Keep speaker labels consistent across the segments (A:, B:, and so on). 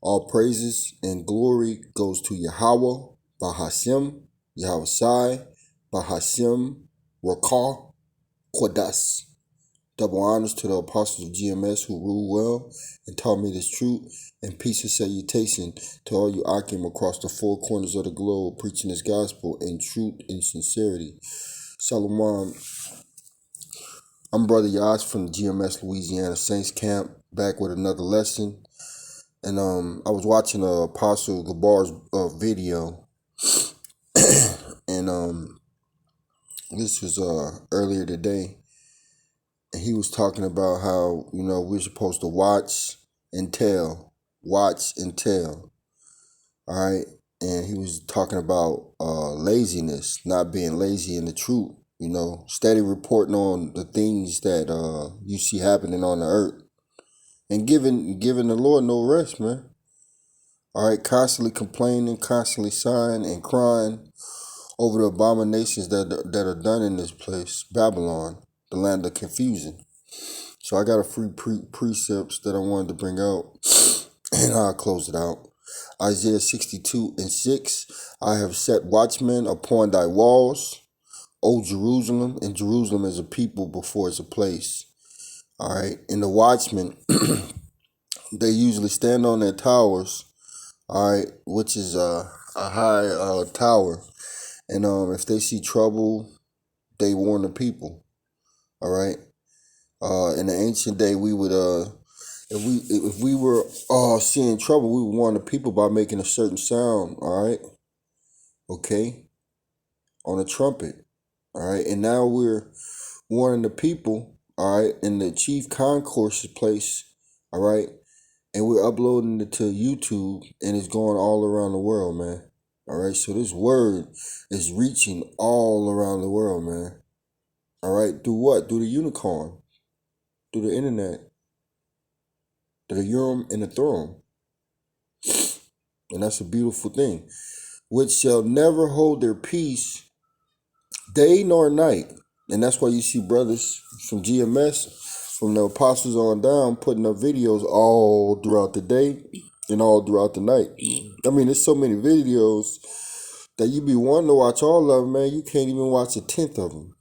A: All praises and glory goes to Yahweh, Bahashem, Yahweh Sai, Bahashem, Rakah, Quadas. Double honors to the apostles of GMS who rule well and taught me this truth, and peace and salutation to all you Akim across the four corners of the globe preaching this gospel in truth and sincerity. Shalom. I'm Brother Yash from the GMS Louisiana Saints Camp, back with another lesson. And I was watching Apostle Gabar's video, and this was earlier today, and he was talking about how we're supposed to watch and tell, all right. And he was talking about laziness, not being lazy in the truth, steady reporting on the things that you see happening on the earth, and giving the Lord no rest, man. All right, constantly complaining, constantly sighing and crying over the abominations that are done in this place, Babylon, the land of confusion. So I got a few precepts that I wanted to bring out, and I'll close it out. Isaiah 62:6, I have set watchmen upon thy walls, O Jerusalem, and Jerusalem is a people before it's a place. All right, and the watchmen, they usually stand on their towers, all right, which is a high tower. And if they see trouble, they warn the people. All right. In the ancient day, we would if we were seeing trouble, we would warn the people by making a certain sound. All right. Okay. On a trumpet. All right. And now we're warning the people. All right. In the chief concourse place. All right. And we're uploading it to YouTube, and it's going all around the world, man. All right, so this word is reaching all around the world, man. All right, through what? Through the unicorn, through the internet, through the Urim and the Thummim. And that's a beautiful thing. Which shall never hold their peace day nor night. And that's why you see brothers from GMS, from the apostles on down, putting up videos all throughout the day and all throughout the night. I mean, there's so many videos that you be wanting to watch all of them, man. You can't even watch a tenth of them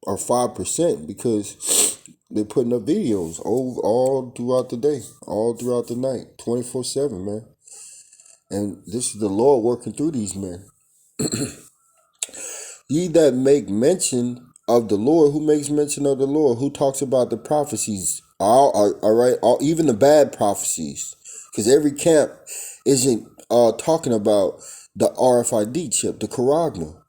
A: or 5% because they're putting up videos all throughout the day, all throughout the night, 24/7, man. And this is the Lord working through these men. Ye that make mention of the Lord, who makes mention of the Lord, who talks about the prophecies, all right, even the bad prophecies, because every camp isn't talking about the RFID chip, the charagma,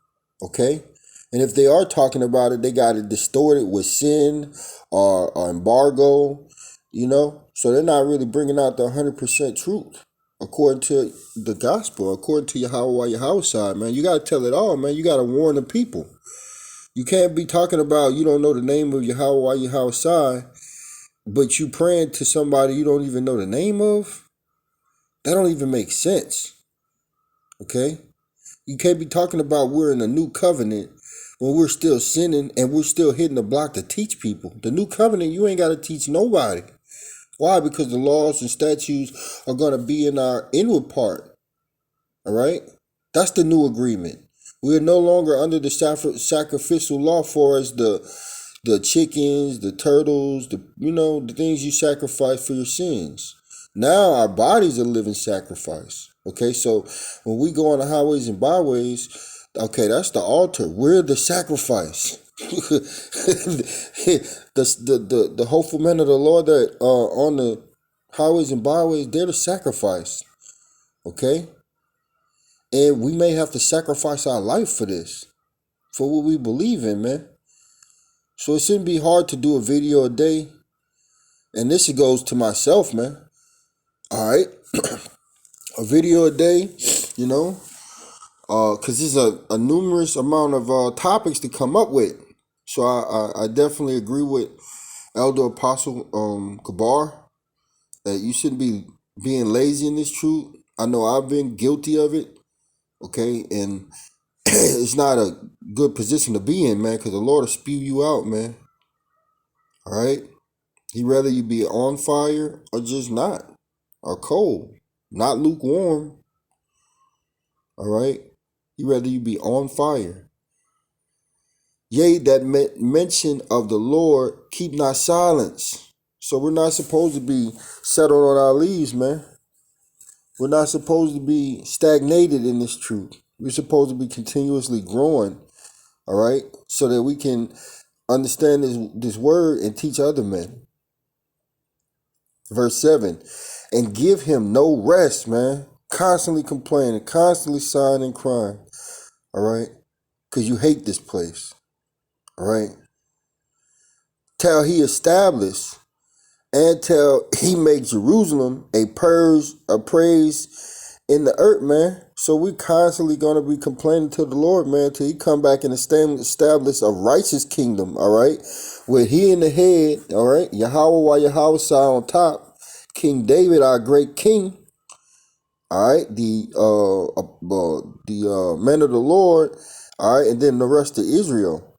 A: okay? And if they are talking about it, they got it distorted with sin or embargo, so they're not really bringing out the 100% truth according to the gospel, according to Yahweh side, man. You got to tell it all, man. You got to warn the people. You can't be talking about you don't know the name of Yahweh side, but you praying to somebody you don't even know the name of. That don't even make sense. Okay? You can't be talking about we're in a new covenant when we're still sinning and we're still hitting the block to teach people. The new covenant, you ain't got to teach nobody. Why? Because the laws and statutes are going to be in our inward part. All right? That's the new agreement. We're no longer under the sacrificial law for us, the chickens, the turtles, the things you sacrifice for your sins. Now our body's a living sacrifice. Okay, so when we go on the highways and byways, okay, that's the altar. We're the sacrifice. the hopeful men of the Lord that are on the highways and byways, they're the sacrifice. Okay? And we may have to sacrifice our life for this, for what we believe in, man. So it shouldn't be hard to do a video a day. And this goes to myself, man. All right. A video a day, because there's a numerous amount of topics to come up with. So I definitely agree with Elder Apostle Gabar that you shouldn't be being lazy in this truth. I know I've been guilty of it, okay? And it's not a good position to be in, man, because the Lord will spew you out, man. All right? He'd rather you be on fire or just not, or cold. not lukewarm. All right. You rather you be on fire. Yea, that mention of the Lord, keep not silence. So we're not supposed to be settled on our leaves, man. We're not supposed to be stagnated in this truth. We're supposed to be continuously growing, all right, so that we can understand this word and teach other men. Verse 7, and give him no rest, man. Constantly complaining, constantly sighing and crying, all right, because you hate this place, all right. Till he established and till he make Jerusalem a praise in the earth, man. So we constantly gonna be complaining to the Lord, man, till he come back and establish a righteous kingdom, all right, with he in the head, all right, Yahweh while Yahweh side on top, King David, our great king, all right, the men of the Lord, all right, and then the rest of Israel,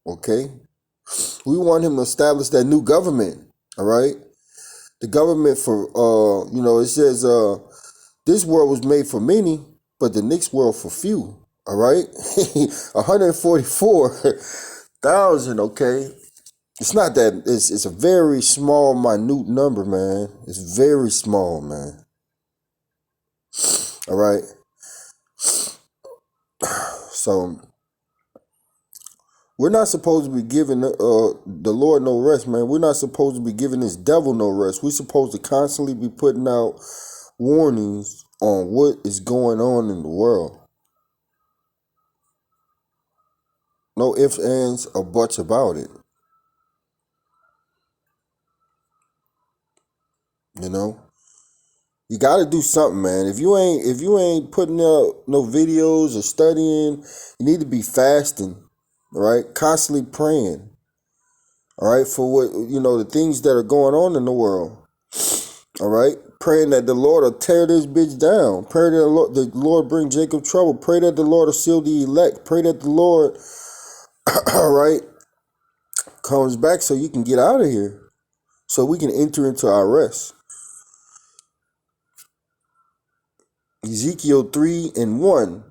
A: okay. We want him to establish that new government, all right. The government for it says this world was made for many, but the next world for few. All right, 144,000. Okay, it's not that. It's a very small, minute number, man. It's very small, man. All right. So we're not supposed to be giving the Lord no rest, man. We're not supposed to be giving this devil no rest. We're supposed to constantly be putting out warnings on what is going on in the world. No ifs, ands, or buts about it. You know, you got to do something, man. If you ain't putting out no videos or studying, you need to be fasting, right? Constantly praying, all right, for what the things that are going on in the world, all right. Praying that the Lord will tear this bitch down. Pray that the Lord bring Jacob trouble. Pray that the Lord will seal the elect. Pray that the Lord, all right, comes back so you can get out of here, so we can enter into our rest. Ezekiel 3:1.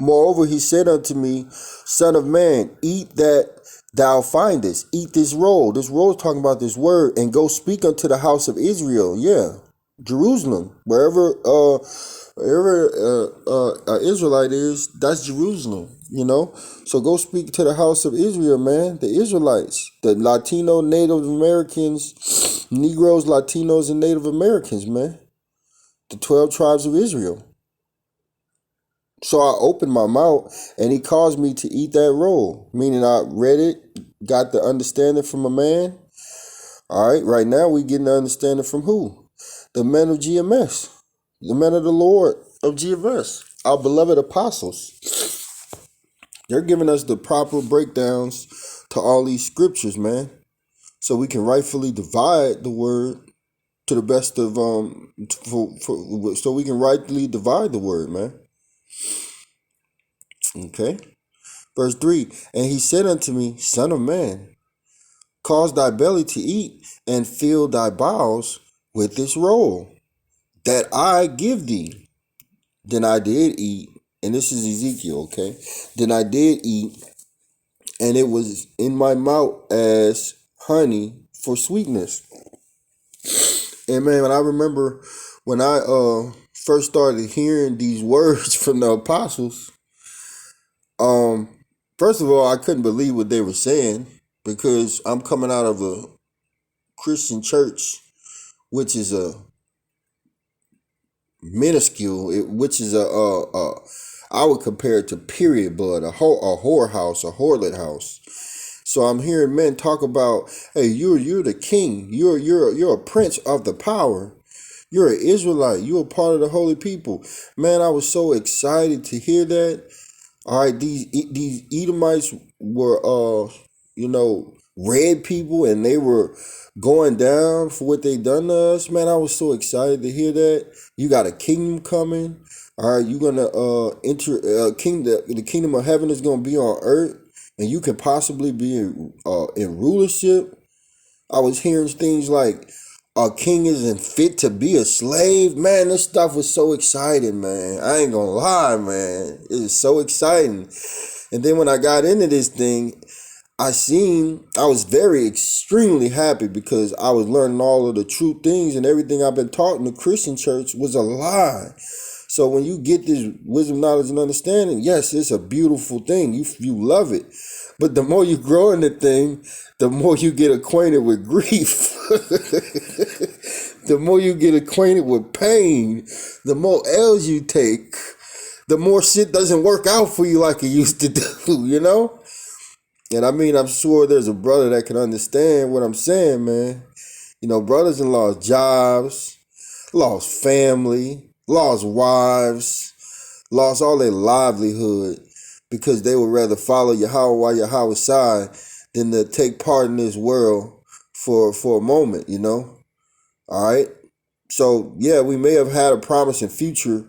A: Moreover, he said unto me, Son of man, eat that thou findest. Eat this roll. This roll is talking about this word, and go speak unto the house of Israel. Yeah, Jerusalem, wherever Israelite is, that's Jerusalem. So go speak to the house of Israel, man. The Israelites, the Latino, Native Americans, Negroes, Latinos, and Native Americans, man. The 12 tribes of Israel. So I opened my mouth, and he caused me to eat that roll, meaning I read it, got the understanding from a man. All right, right now we getting the understanding from who? The men of GMS, the men of the Lord of GMS, our beloved apostles. They're giving us the proper breakdowns to all these scriptures, man, so we can rightfully divide the word to the best of so we can rightly divide the word, man. Okay. Verse 3, and he said unto me, Son of man, cause thy belly to eat, and fill thy bowels with this roll that I give thee. Then I did eat, and this is Ezekiel, okay? Then I did eat, and it was in my mouth as honey for sweetness. And man, I remember when I first started hearing these words from the apostles, first of all, I couldn't believe what they were saying, because I'm coming out of a Christian church, which is a minuscule, which is I would compare it to period blood, a whorehouse, a harlot house. So I'm hearing men talk about, hey, you're the king, you're a prince of the power, you're an Israelite, you're a part of the holy people. Man, I was so excited to hear that. All right, these Edomites were red people, and they were going down for what they done to us. Man, I was so excited to hear that. You got a kingdom coming. All right, you're gonna enter kingdom. The kingdom of heaven is gonna be on earth, and you can possibly be in rulership. I was hearing things like a king isn't fit to be a slave. Man, this stuff was so exciting, man. I ain't gonna lie, man. It was so exciting. And then when I got into this thing, I was very extremely happy because I was learning all of the true things, and everything I've been taught in the Christian church was a lie. So when you get this wisdom, knowledge, and understanding, yes, it's a beautiful thing. You love it. But the more you grow in the thing, the more you get acquainted with grief. The more you get acquainted with pain, the more L's you take, the more shit doesn't work out for you like it used to do, you know? And I mean, I'm sure there's a brother that can understand what I'm saying, man. You know, brothers in lost jobs, lost family, lost wives, lost all their livelihood because they would rather follow Yahweh while Yahweh side than to take part in this world for a moment, you know? All right. So yeah, we may have had a promising future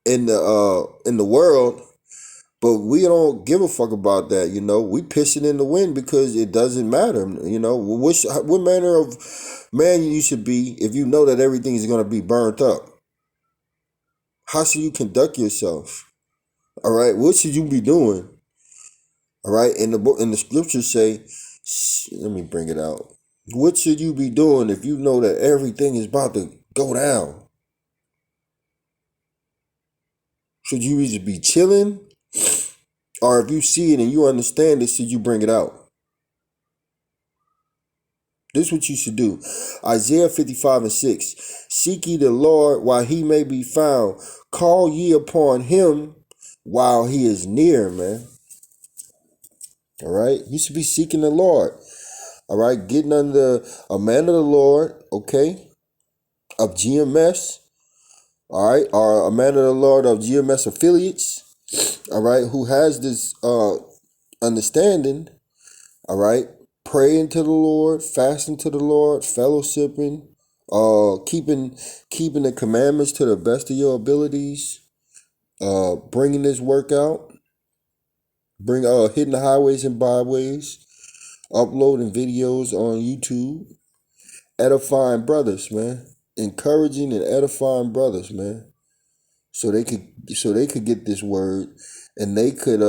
A: in the world, but we don't give a fuck about that, you know. We pissing in the wind because it doesn't matter, you know. What manner of man you should be if you know that everything is going to be burnt up? How should you conduct yourself? All right, what should you be doing? All right, in the book, in the scriptures say, let me bring it out. What should you be doing if you know that everything is about to go down? Should you either be chilling, or if you see it and you understand it, should you bring it out? This is what you should do. Isaiah 55:6. Seek ye the Lord while he may be found. Call ye upon him while he is near, man. All right? You should be seeking the Lord. All right? Getting under a man of the Lord, okay? Of GMS. All right? Or a man of the Lord of GMS affiliates. All right? Who has this understanding. All right? Praying to the Lord, fasting to the Lord, fellowshipping, keeping the commandments to the best of your abilities, bringing this work out, hitting the highways and byways, uploading videos on YouTube, edifying brothers, man, encouraging and edifying brothers, man, so they could get this word and they could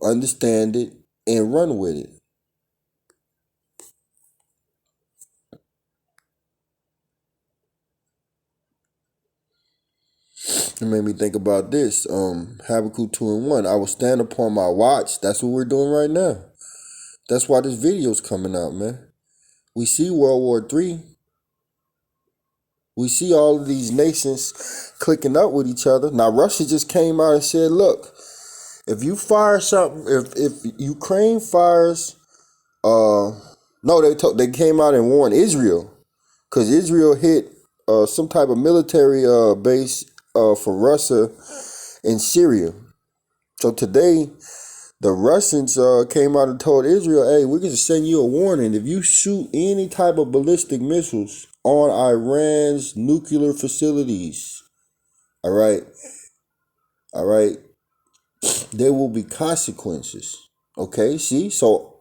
A: understand it and run with it. It made me think about this. Habakkuk 2:1. I will stand upon my watch. That's what we're doing right now. That's why this video's coming out, man. We see World War III. We see all of these nations clicking up with each other. Now Russia just came out and said, look, if you fire something, if Ukraine fires, no, they came out and warned Israel because Israel hit some type of military base for Russia in Syria. So today, the Russians came out and told Israel, hey, we're going to send you a warning. If you shoot any type of ballistic missiles on Iran's nuclear facilities, all right, there will be consequences. Okay, see? So,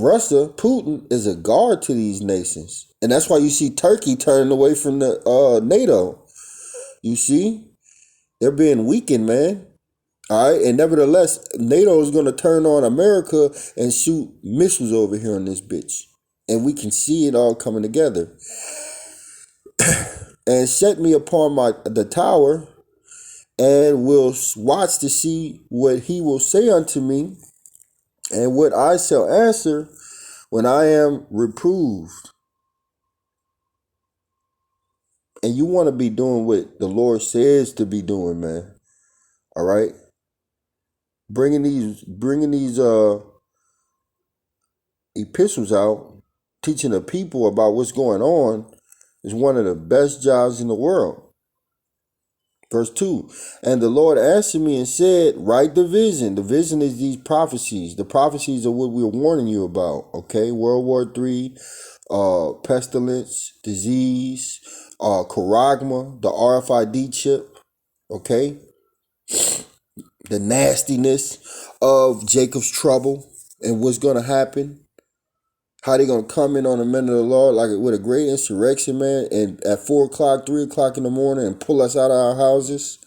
A: Russia, Putin is a guard to these nations. And that's why you see Turkey turning away from the NATO. You see? They're being weakened, man. All right. And nevertheless, NATO is going to turn on America and shoot missiles over here on this bitch. And we can see it all coming together. And set me upon the tower and will watch to see what he will say unto me and what I shall answer when I am reproved. And you want to be doing what the Lord says to be doing, man. All right. Bringing these epistles out, teaching the people about what's going on is one of the best jobs in the world. Verse 2, and the Lord answered me and said, write the vision. The vision is these prophecies. The prophecies are what we're warning you about, okay? World War III, pestilence, disease, Charagma, the RFID chip, okay? The nastiness of Jacob's trouble and what's going to happen. How they going to come in on the men of the Lord like with a great insurrection, man, and at 4 o'clock, 3 o'clock in the morning and pull us out of our houses.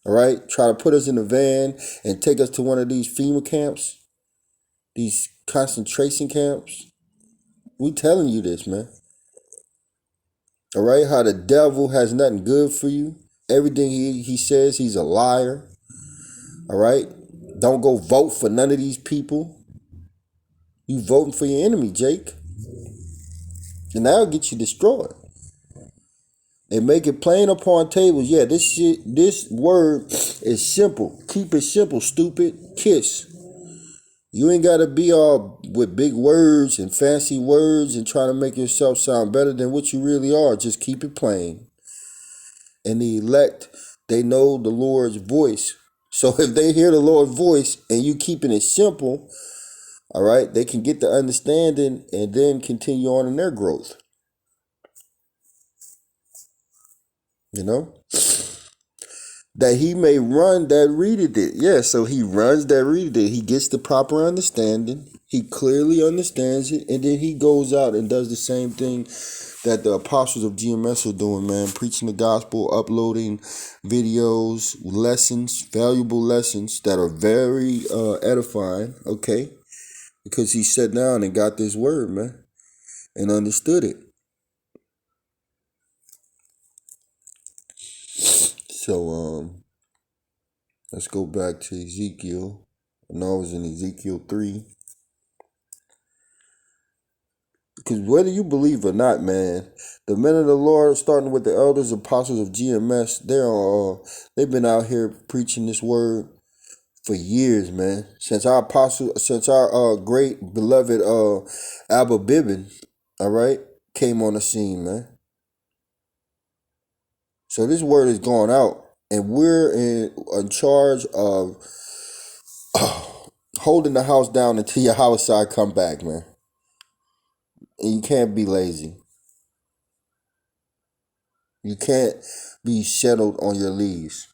A: All right? Try to put us in a van and take us to one of these FEMA camps, these concentration camps. We telling you this, man. All right? How the devil has nothing good for you. Everything he says, he's a liar. All right? Don't go vote for none of these people. You voting for your enemy, Jake. And that'll get you destroyed. And make it plain upon tables. Yeah, this word is simple. Keep it simple, stupid. Kiss. You ain't got to be all with big words and fancy words and trying to make yourself sound better than what you really are. Just keep it plain. And the elect, they know the Lord's voice. So if they hear the Lord's voice and you keeping it simple, all right, they can get the understanding and then continue on in their growth. You know? That he may run that readeth it. Yeah, so he runs that readeth it. He gets the proper understanding. He clearly understands it. And then he goes out and does the same thing that the apostles of GMS are doing, man. Preaching the gospel, uploading videos, lessons, valuable lessons that are very edifying, okay? Because he sat down and got this word, man, and understood it. So, let's go back to Ezekiel. I know I was in Ezekiel 3. Because whether you believe or not, man, the men of the Lord, starting with the elders, apostles of GMS, they've been out here preaching this word for years, man. Since our great beloved Abba Bibbin, all right, came on the scene, man. So this word is going out, and we're in charge of holding the house down until your house side come back, man. And you can't be lazy. You can't be settled on your leaves.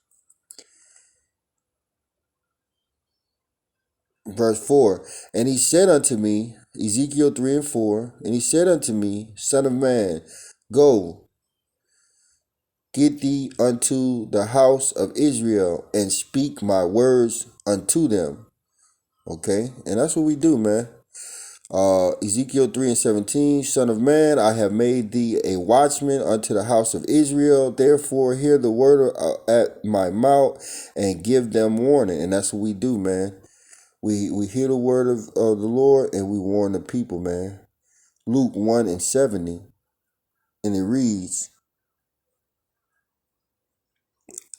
A: Verse 4, and he said unto me, Ezekiel 3 and 4, and he said unto me, Son of man, go, get thee unto the house of Israel, and speak my words unto them. Okay, and that's what we do, man. Ezekiel 3 and 17, Son of man, I have made thee a watchman unto the house of Israel. Therefore, hear the word at my mouth and give them warning. And that's what we do, man. We hear the word of the Lord and we warn the people, man. Luke 1 and 70. And it reads,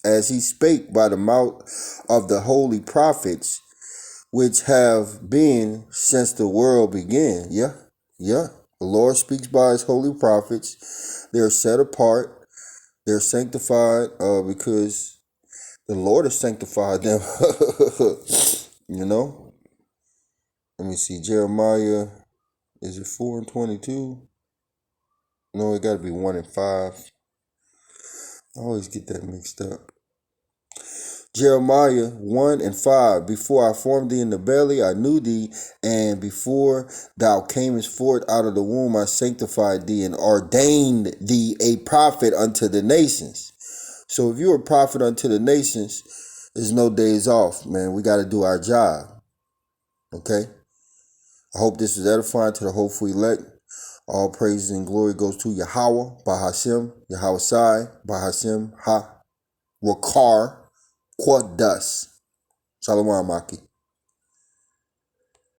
A: as he spake by the mouth of the holy prophets, which have been since the world began. Yeah. The Lord speaks by his holy prophets. They're set apart. They're sanctified because the Lord has sanctified them. You know? Let me see. Jeremiah, is it 4 and 22? No, it got to be 1 and 5. I always get that mixed up. Jeremiah 1 and 5, before I formed thee in the belly, I knew thee, and before thou camest forth out of the womb, I sanctified thee and ordained thee a prophet unto the nations. So if you're a prophet unto the nations, there's no days off, man. We got to do our job. Okay? I hope this is edifying to the hopeful elect. All praises and glory goes to Yahweh, Bahashem, Yahweh Sai, Bahashem, Ha, Wakar, Quadas. Shalom, Maki.